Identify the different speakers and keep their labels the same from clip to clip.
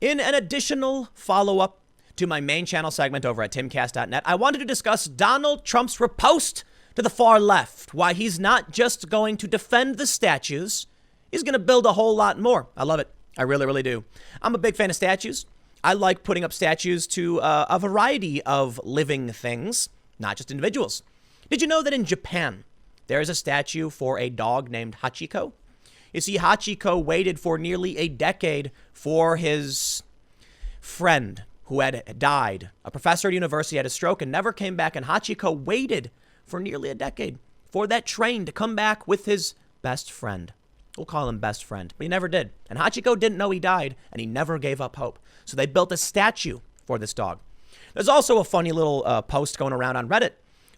Speaker 1: In an additional follow-up to my main channel segment over at timcast.net, I wanted to discuss Donald Trump's riposte to the far left, why he's not just going to defend the statues, he's going to build a whole lot more. I love it. I really, really do. I'm a big fan of statues. I like putting up statues to a variety of living things, not just individuals. Did you know that in Japan, there is a statue for a dog named Hachiko? You see, Hachiko waited for nearly a decade for his friend who had died. A professor at university had a stroke and never came back, and Hachiko waited for nearly a decade for that train to come back with his best friend. We'll call him best friend, but he never did. And Hachiko didn't know he died, and he never gave up hope. So they built a statue for this dog. There's also a funny little post going around on Reddit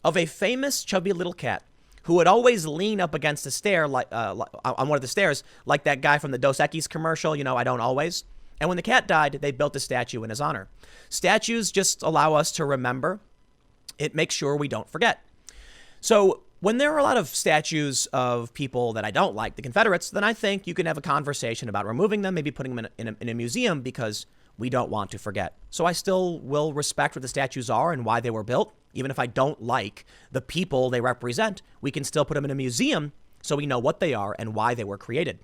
Speaker 1: of a famous chubby little cat who would always lean up against a stair, like on one of the stairs, like that guy from the Dos Equis commercial, you know, I don't always. And when the cat died, they built a statue in his honor. Statues just allow us to remember. It makes sure we don't forget. So when there are a lot of statues of people that I don't like, the Confederates, then I think you can have a conversation about removing them, maybe putting them in a museum, because we don't want to forget. So I still will respect what the statues are and why they were built. Even if I don't like the people they represent, we can still put them in a museum so we know what they are and why they were created.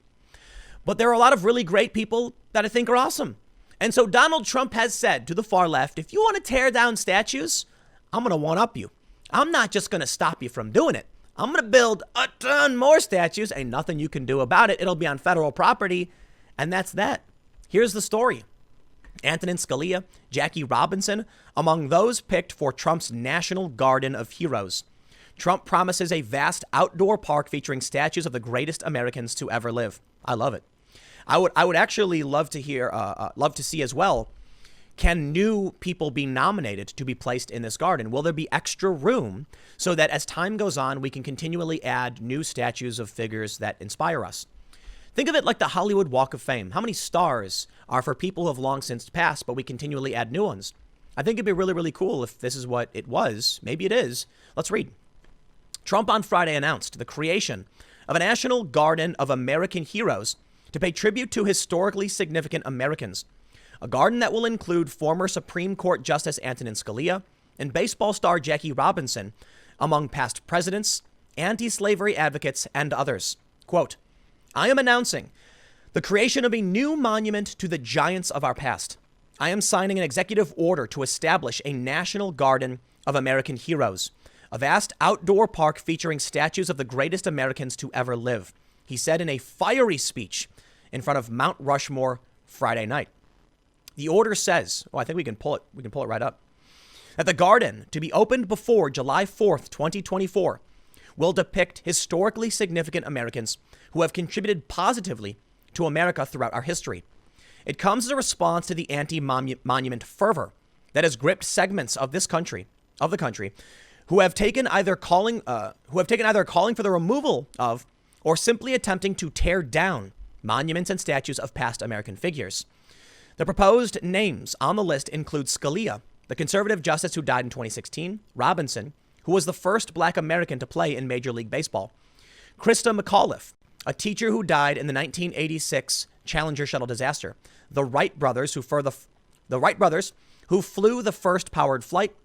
Speaker 1: But there are a lot of really great people that I think are awesome. And so Donald Trump has said to the far left, if you want to tear down statues, I'm going to one-up you. I'm not just going to stop you from doing it. I'm going to build a ton more statues. Ain't nothing you can do about it. It'll be on federal property. And that's that. Here's the story. Antonin Scalia, Jackie Robinson, among those picked for Trump's National Garden of Heroes. Trump promises a vast outdoor park featuring statues of the greatest Americans to ever live. I love it. I would actually love to see as well, can new people be nominated to be placed in this garden? Will there be extra room so that as time goes on, we can continually add new statues of figures that inspire us? Think of it like the Hollywood Walk of Fame. How many stars are for people who have long since passed, but we continually add new ones? I think it'd be really, really cool if this is what it was. Maybe it is. Let's read. Trump on Friday announced the creation of a National Garden of American Heroes to pay tribute to historically significant Americans. A garden that will include former Supreme Court Justice Antonin Scalia and baseball star Jackie Robinson, among past presidents, anti-slavery advocates, and others. Quote, I am announcing the creation of a new monument to the giants of our past. I am signing an executive order to establish a National Garden of American Heroes, a vast outdoor park featuring statues of the greatest Americans to ever live, he said in a fiery speech in front of Mount Rushmore Friday night. The order says, I think we can pull it right up, that the garden, to be opened before July 4th, 2024, will depict historically significant Americans who have contributed positively to America throughout our history. It comes as a response to the anti-monument fervor that has gripped segments of the country, who have taken either calling for the removal of or simply attempting to tear down monuments and statues of past American figures. The proposed names on the list include Scalia, the conservative justice who died in 2016, Robinson, who was the first Black American to play in Major League Baseball, Krista McAuliffe, a teacher who died in the 1986 Challenger shuttle disaster, the Wright brothers who flew the first powered flight,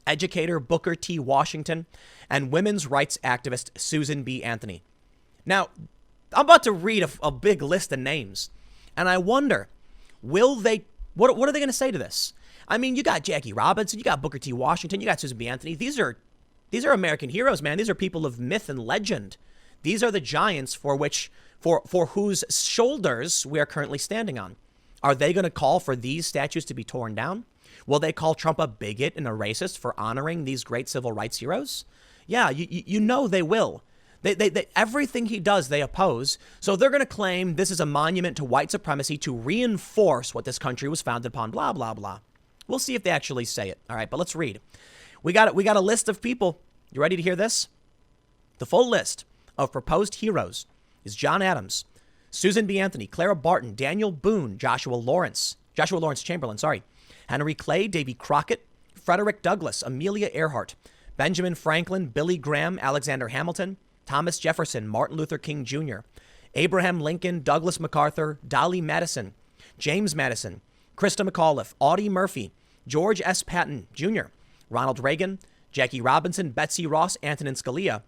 Speaker 1: educator Booker T. Washington, and women's rights activist Susan B. Anthony. Now, I'm about to read a big list of names, and I wonder, what are they going to say to this? I mean, you got Jackie Robinson, you got Booker T. Washington, you got Susan B. Anthony. These are American heroes, man. These are people of myth and legend. These are the giants for whose shoulders we are currently standing on. Are they going to call for these statues to be torn down? Will they call Trump a bigot and a racist for honoring these great civil rights heroes? Yeah, you know they will. They everything he does, they oppose. So they're going to claim this is a monument to white supremacy to reinforce what this country was founded upon, blah, blah, blah. We'll see if they actually say it. All right, but let's read. We got a list of people. You ready to hear this? The full list of proposed heroes is John Adams, Susan B. Anthony, Clara Barton, Daniel Boone, Joshua Lawrence Chamberlain, Henry Clay, Davy Crockett, Frederick Douglass, Amelia Earhart, Benjamin Franklin, Billy Graham, Alexander Hamilton, Thomas Jefferson, Martin Luther King Jr., Abraham Lincoln, Douglas MacArthur, Dolly Madison, James Madison, Krista McAuliffe, Audie Murphy, George S. Patton Jr., Ronald Reagan, Jackie Robinson, Betsy Ross, Antonin Scalia,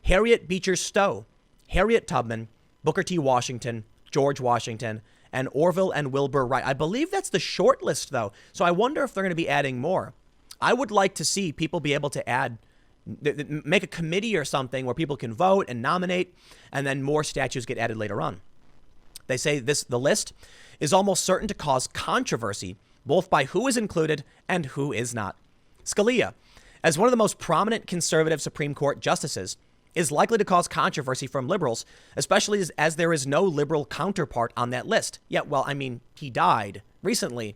Speaker 1: Harriet Beecher Stowe, Harriet Tubman, Booker T. Washington, George Washington, and Orville and Wilbur Wright. I believe that's the short list, though. So I wonder if they're going to be adding more. I would like to see people be able to add, make a committee or something where people can vote and nominate, and then more statues get added later on. They say the list is almost certain to cause controversy, both by who is included and who is not. Scalia, as one of the most prominent conservative Supreme Court justices, is likely to cause controversy from liberals, especially as there is no liberal counterpart on that list. Yeah, well, I mean, he died recently,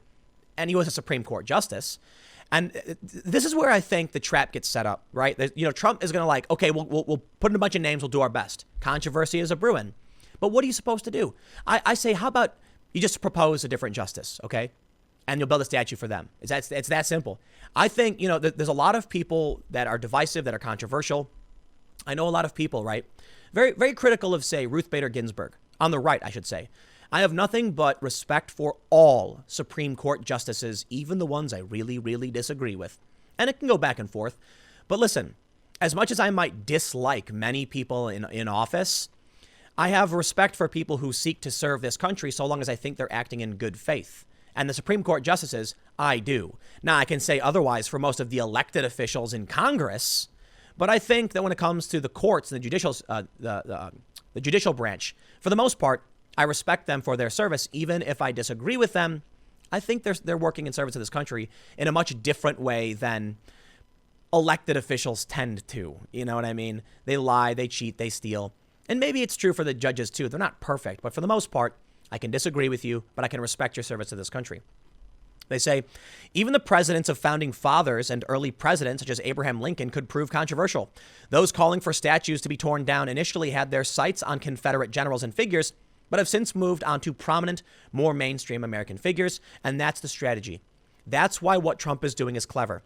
Speaker 1: and he was a Supreme Court justice. And this is where I think the trap gets set up, right? Trump is going to okay, we'll put in a bunch of names, we'll do our best. Controversy is a brewing. But what are you supposed to do? I say, how about you just propose a different justice, okay? And you'll build a statue for them. It's that simple. I think, there's a lot of people that are divisive, that are controversial. I know a lot of people, right? Very, very critical of, say, Ruth Bader Ginsburg. On the right, I should say. I have nothing but respect for all Supreme Court justices, even the ones I really, really disagree with. And it can go back and forth. But listen, as much as I might dislike many people in office, I have respect for people who seek to serve this country so long as I think they're acting in good faith. And the Supreme Court justices, I do. Now, I can say otherwise for most of the elected officials in Congress, but I think that when it comes to the courts and the judicial branch, for the most part, I respect them for their service. Even if I disagree with them, I think they're working in service of this country in a much different way than elected officials tend to. You know what I mean? They lie, they cheat, they steal. And maybe it's true for the judges too. They're not perfect, but for the most part, I can disagree with you, but I can respect your service to this country. They say, even the presidents of founding fathers and early presidents, such as Abraham Lincoln, could prove controversial. Those calling for statues to be torn down initially had their sights on Confederate generals and figures, but have since moved on to prominent, more mainstream American figures, and that's the strategy. That's why what Trump is doing is clever.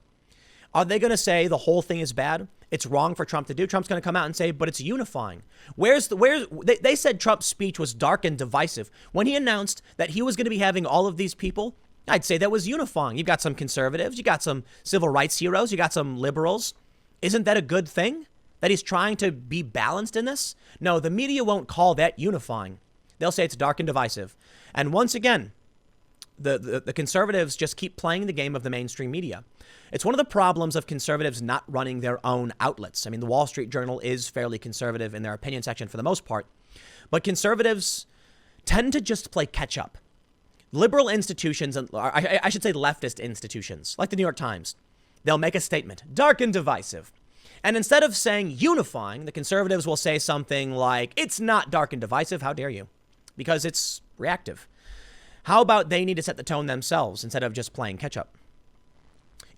Speaker 1: Are they going to say the whole thing is bad? It's wrong for Trump to do. Trump's going to come out and say, but it's unifying. They said Trump's speech was dark and divisive. When he announced that he was going to be having all of these people, I'd say that was unifying. You've got some conservatives, you got some civil rights heroes, you got some liberals. Isn't that a good thing? That he's trying to be balanced in this? No, the media won't call that unifying. They'll say it's dark and divisive. And once again, the conservatives just keep playing the game of the mainstream media. It's one of the problems of conservatives not running their own outlets. I mean, the Wall Street Journal is fairly conservative in their opinion section for the most part, but conservatives tend to just play catch up. Liberal institutions, I should say leftist institutions, like the New York Times, they'll make a statement, dark and divisive. And instead of saying unifying, the conservatives will say something like, it's not dark and divisive, how dare you? Because it's reactive. How about they need to set the tone themselves instead of just playing catch up?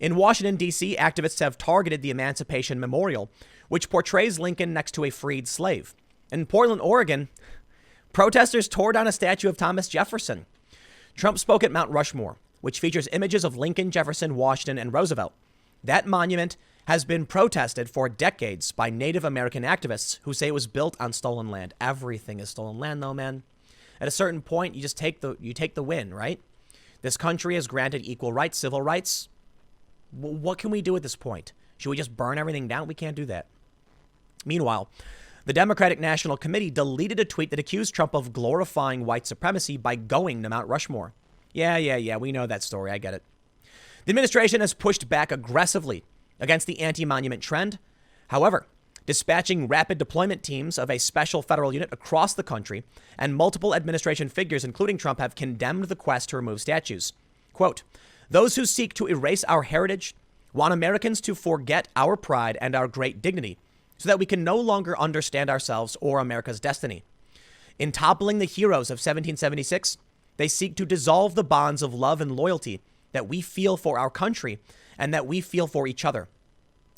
Speaker 1: In Washington, D.C., activists have targeted the Emancipation Memorial, which portrays Lincoln next to a freed slave. In Portland, Oregon, protesters tore down a statue of Thomas Jefferson. Trump spoke at Mount Rushmore, which features images of Lincoln, Jefferson, Washington, and Roosevelt. That monument has been protested for decades by Native American activists who say it was built on stolen land. Everything is stolen land, though, man. At a certain point, you just take the win, right? This country has granted equal rights, civil rights. What can we do at this point? Should we just burn everything down? We can't do that. Meanwhile, the Democratic National Committee deleted a tweet that accused Trump of glorifying white supremacy by going to Mount Rushmore. Yeah, we know that story. I get it. The administration has pushed back aggressively against the anti-monument trend. However, dispatching rapid deployment teams of a special federal unit across the country and multiple administration figures, including Trump, have condemned the quest to remove statues. Quote, those who seek to erase our heritage want Americans to forget our pride and our great dignity so that we can no longer understand ourselves or America's destiny. In toppling the heroes of 1776, they seek to dissolve the bonds of love and loyalty that we feel for our country and that we feel for each other.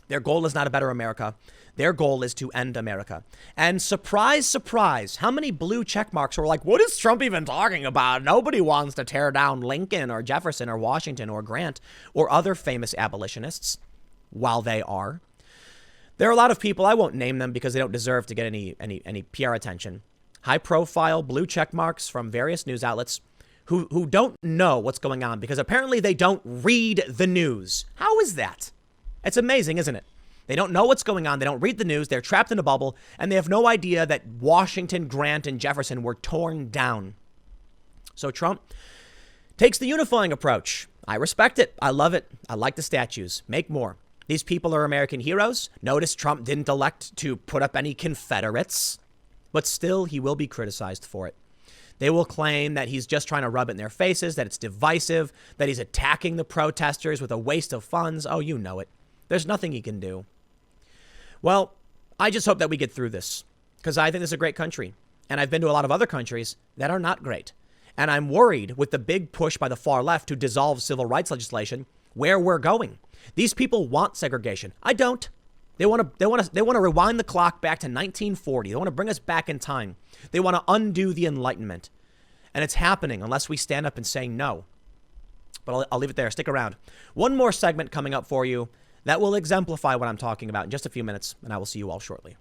Speaker 1: Their goal is not a better America. Their goal is to end America. And surprise, surprise, how many blue check marks were like, what is Trump even talking about? Nobody wants to tear down Lincoln or Jefferson or Washington or Grant or other famous abolitionists, while they are. There are a lot of people, I won't name them because they don't deserve to get any PR attention. High profile blue check marks from various news outlets who don't know what's going on because apparently they don't read the news. How is that? It's amazing, isn't it? They don't know what's going on. They don't read the news. They're trapped in a bubble, and they have no idea that Washington, Grant, and Jefferson were torn down. So Trump takes the unifying approach. I respect it. I love it. I like the statues. Make more. These people are American heroes. Notice Trump didn't elect to put up any Confederates, but still he will be criticized for it. They will claim that he's just trying to rub it in their faces, that it's divisive, that he's attacking the protesters with a waste of funds. Oh, you know it. There's nothing he can do. Well, I just hope that we get through this because I think this is a great country. And I've been to a lot of other countries that are not great. And I'm worried with the big push by the far left to dissolve civil rights legislation where we're going. These people want segregation. I don't. They want to rewind the clock back to 1940. They want to bring us back in time. They want to undo the Enlightenment. And it's happening unless we stand up and say no. But I'll leave it there. Stick around. One more segment coming up for you that will exemplify what I'm talking about in just a few minutes, and I will see you all shortly.